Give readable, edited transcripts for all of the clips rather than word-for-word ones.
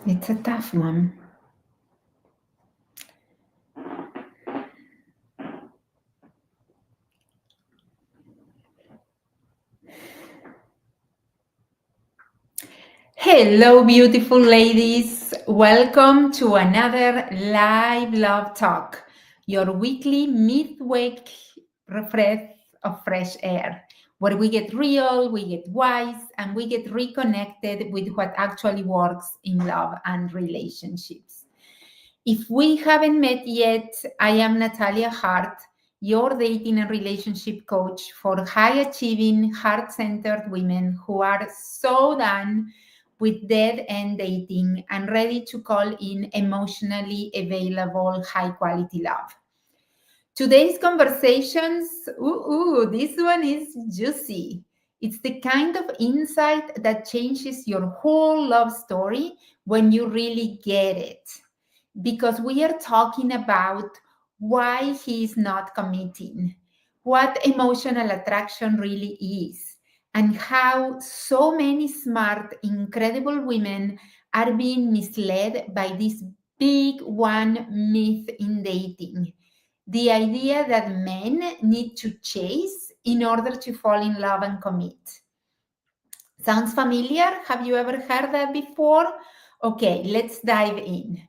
It's a tough one. Hello, beautiful ladies. Welcome to another live love talk, your weekly midweek breath of fresh air, where we get real, we get wise, and we get reconnected with what actually works in love and relationships. If we haven't met yet, I am Natalia Hart, your dating and relationship coach for high achieving, heart centered women who are so done with dead end dating and ready to call in emotionally available, high quality love. Today's conversations, this one is juicy. It's the kind of insight that changes your whole love story when you really get it. Because we are talking about why he is not committing, what emotional attraction really is, and how so many smart, incredible women are being misled by this big one myth in dating, the idea that men need to chase in order to fall in love and commit. Sounds familiar? Have you ever heard that before? Okay, let's dive in.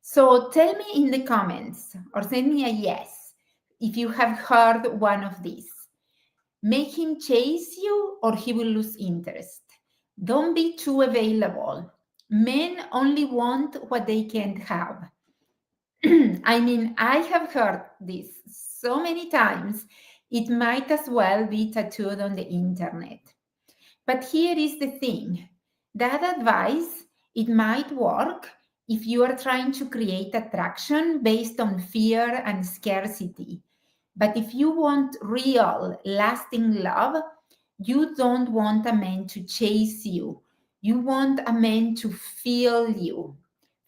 So tell me in the comments or send me a yes if you have heard one of these. Make him chase you or he will lose interest. Don't be too available. Men only want what they can't have. I mean, I have heard this so many times, it might as well be tattooed on the internet. But here is the thing, that advice, it might work if you are trying to create attraction based on fear and scarcity. But if you want real, lasting love, you don't want a man to chase you. You want a man to feel you.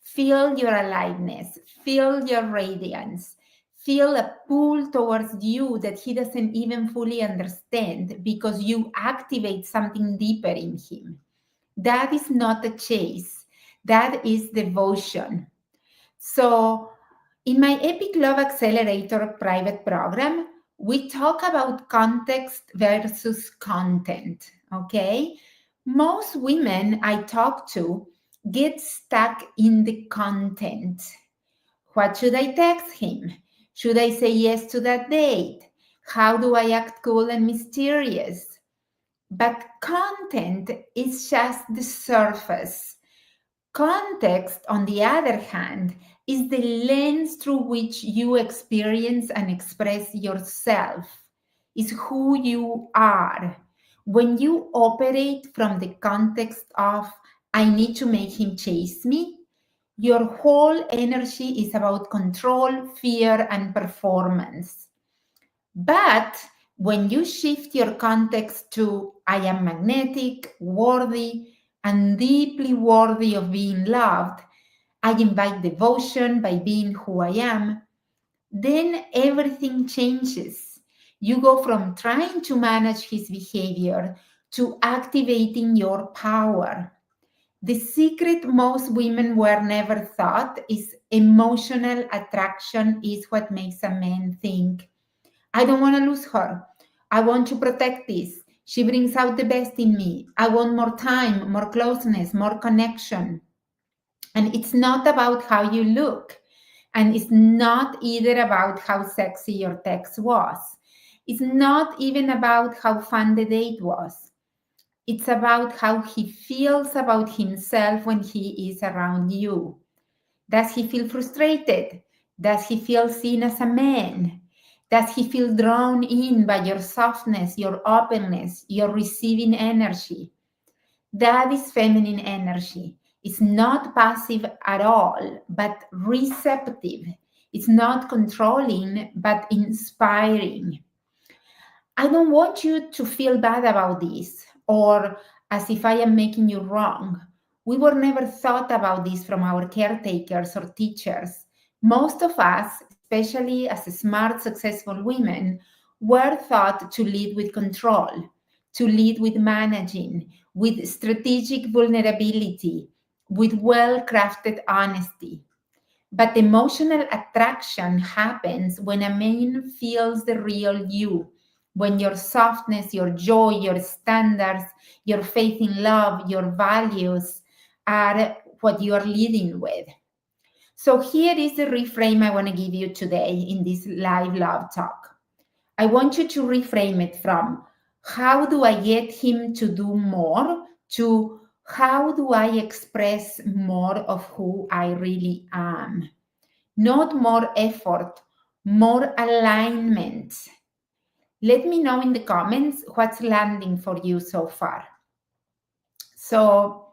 Feel your aliveness, feel your radiance, feel a pull towards you that he doesn't even fully understand because you activate something deeper in him. That is not a chase, that is devotion. So, in my Epic Love Accelerator private program, we talk about context versus content. Okay. Most women I talk to get stuck in the content. What should I text him? Should I say yes to that date? How do I act cool and mysterious? But content is just the surface. Context, on the other hand, is the lens through which you experience and express yourself, is who you are. When you operate from the context of, I need to make him chase me, your whole energy is about control, fear, and performance. But when you shift your context to, I am magnetic, worthy, and deeply worthy of being loved, I invite devotion by being who I am, then everything changes. You go from trying to manage his behavior to activating your power. The secret most women were never taught is emotional attraction is what makes a man think, I don't want to lose her. I want to protect this. She brings out the best in me. I want more time, more closeness, more connection. And it's not about how you look. And it's not either about how sexy your text was. It's not even about how fun the date was. It's about how he feels about himself when he is around you. Does he feel frustrated? Does he feel seen as a man? Does he feel drawn in by your softness, your openness, your receiving energy? That is feminine energy. It's not passive at all, but receptive. It's not controlling, but inspiring. I don't want you to feel bad about this or as if I am making you wrong. We were never thought about this from our caretakers or teachers. Most of us, especially as smart, successful women, were taught to lead with control, to lead with managing, with strategic vulnerability, with well-crafted honesty. But emotional attraction happens when a man feels the real you, when your softness, your joy, your standards, your faith in love, your values are what you are leading with. So here is the reframe I want to give you today in this live love talk. I want you to reframe it from how do I get him to do more to how do I express more of who I really am. Not more effort, more alignment. Let me know in the comments what's landing for you so far. So,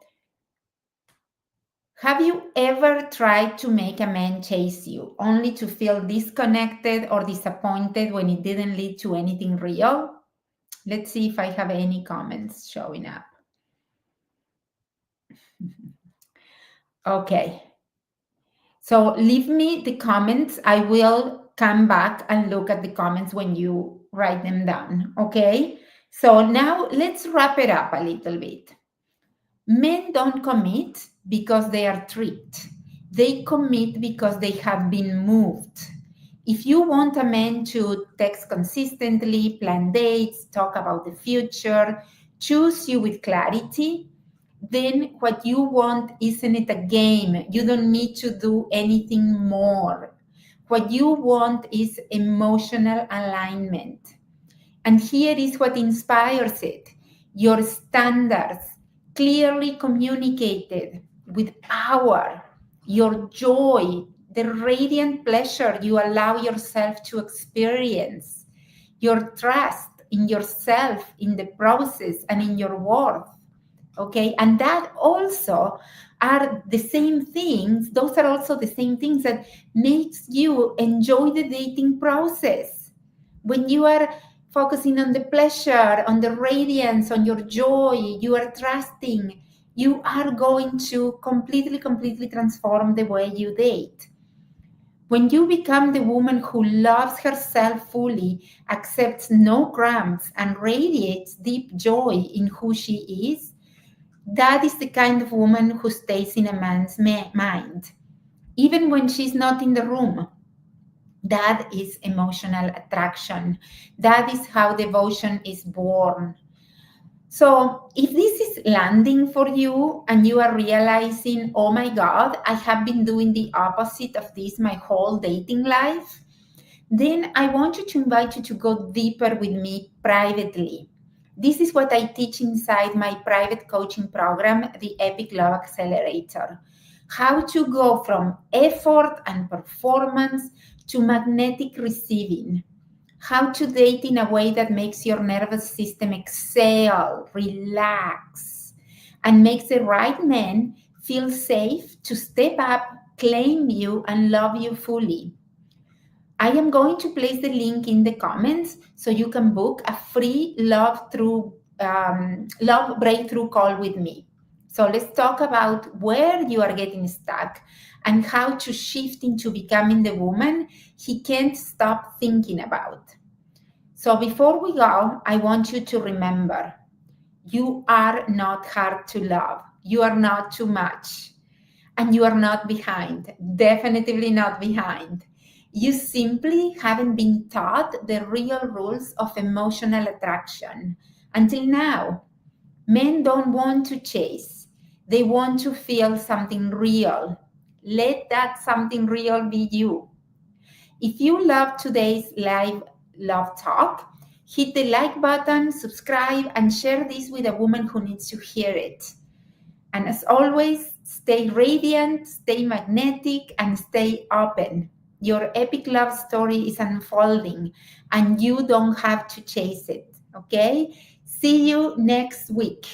have you ever tried to make a man chase you only to feel disconnected or disappointed when it didn't lead to anything real? Let's see if I have any comments showing up. Okay. So leave me the comments. I will come back and look at the comments when you write them down. Okay. So now let's wrap it up a little bit. Men don't commit because they are tricked. They commit because they have been moved. If you want a man to text consistently, plan dates, talk about the future, choose you with clarity, then what you want isn't it a game? You don't need to do anything more. What you want is emotional alignment. And here is what inspires it: your standards, clearly communicated with power, your joy, the radiant pleasure you allow yourself to experience, your trust in yourself, in the process, and in your worth. Okay, and that also are the same things. Those are also the same things that makes you enjoy the dating process. When you are focusing on the pleasure, on the radiance, on your joy, you are trusting, you are going to completely transform the way you date. When you become the woman who loves herself fully, accepts no crumbs, and radiates deep joy in who she is, that is the kind of woman who stays in a man's mind, even when she's not in the room. That is emotional attraction. That is how devotion is born. So if this is landing for you and you are realizing, oh my God, I have been doing the opposite of this my whole dating life, then I want you to invite you to go deeper with me privately. This is what I teach inside my private coaching program, the Epic Love Accelerator. How to go from effort and performance to magnetic receiving. How to date in a way that makes your nervous system exhale, relax, and makes the right man feel safe to step up, claim you, and love you fully. I am going to place the link in the comments so you can book a free love breakthrough call with me. So let's talk about where you are getting stuck and how to shift into becoming the woman he can't stop thinking about. So before we go, I want you to remember, you are not hard to love. You are not too much. And you are not behind. Definitely not behind. You simply haven't been taught the real rules of emotional attraction until now. Men don't want to chase. They want to feel something real. Let that something real be you. If you love today's live love talk, hit the like button, subscribe, and share this with a woman who needs to hear it. And as always, stay radiant, stay magnetic, and stay open. Your epic love story is unfolding, and you don't have to chase it. Okay? See you next week.